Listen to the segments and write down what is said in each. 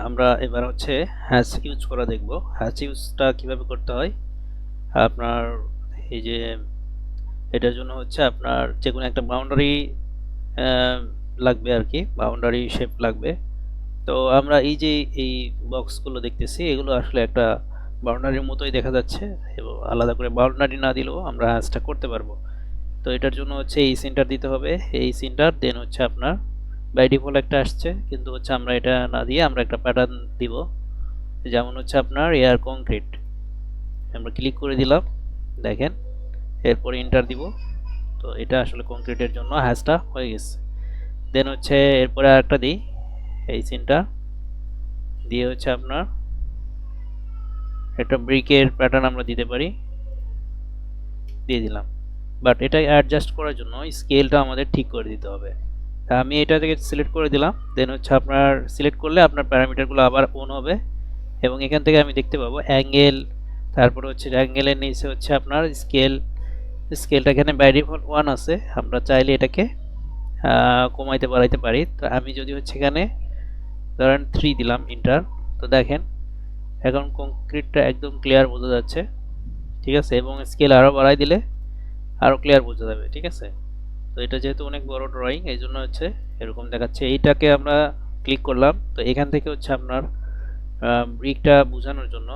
আমরা এবার হচ্ছে হ্যাশ ইউজ করা দেখব। হ্যাশ ইউজটা কিভাবে করতে হয়। আপনার এই যে এটার জন্য হচ্ছে আপনার যে কোনো একটা বাউন্ডারি লাগবে আর কি, বাউন্ডারি শেপ লাগবে। তো আমরা এই যে এই বক্সগুলো দেখতেছি, এগুলো আসলে একটা বাউন্ডারির মতোই দেখা যাচ্ছে, এবং আলাদা করে বাউন্ডারি না দিলেও আমরা হ্যাশটা করতে পারবো। তো এটার জন্য হচ্ছে এই সিনটার দিতে হবে, এই সিনটার দেন হচ্ছে আপনার বাই ডিফল্ট একটা আসছে, কিন্তু হচ্ছে আমরা এটা না দিয়ে আমরা একটা প্যাটার্ন দিব। যেমন হচ্ছে আপনার এয়ার কংক্রিট, আমরা ক্লিক করে দিলাম, দেখেন, এরপরে এন্টার দিব। তো এটা আসলে কংক্রিটের জন্য হ্যাশটা হয়ে গেছে। দেন হচ্ছে এরপরে আরেকটা দিই, এই সিনটা দিয়ে হচ্ছে আপনার একটা ব্রিকের প্যাটার্ন আমরা দিতে পারি, দিয়ে দিলাম। বাট এটা অ্যাডজাস্ট করার জন্য স্কেলটা আমাদের ঠিক করে দিতে হবে। তা আমি এটা থেকে সিলেক্ট করে দিলাম, দেন হচ্ছে আপনার সিলেক্ট করলে আপনার প্যারামিটারগুলো আবার অন হবে, এবং এখান থেকে আমি দেখতে পাবো অ্যাঙ্গেল, তারপরে হচ্ছে অ্যাঙ্গেলের নিচে হচ্ছে আপনার স্কেল। স্কেলটা এখানে বাই ডিফল্ট 1 আছে, আমরা চাইলে এটাকে কমাইতে বাড়াইতে পারি। তো আমি যদি হচ্ছে এখানে ধরেন 3 দিলাম ইন্টার, তো দেখেন এখন কংক্রিটটা একদম ক্লিয়ার বোঝা যাচ্ছে, ঠিক আছে, এবং স্কেল আরও বাড়াই দিলে আরও ক্লিয়ার বোঝা যাবে, ঠিক আছে। তো এটা যেহেতু অনেক বড় ড্রয়িং, এই জন্য হচ্ছে এরকম দেখাচ্ছে। এইটাকে আমরা ক্লিক করলাম, তো এখান থেকে হচ্ছে আপনার ব্রিকটা বোঝানোর জন্য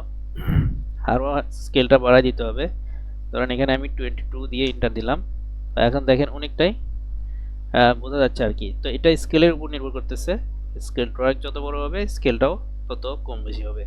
আরও স্কেলটা বাড়াই দিতে হবে। ধরেন এখানে আমি 22 দিয়ে ইন্টার দিলাম, এখন দেখেন অনেকটাই বোঝা যাচ্ছে আর কি। তো এটা স্কেলের উপর নির্ভর করতেছে, স্কেল ড্রয়িং যত বড় হবে স্কেলটাও তত কম বেশি হবে।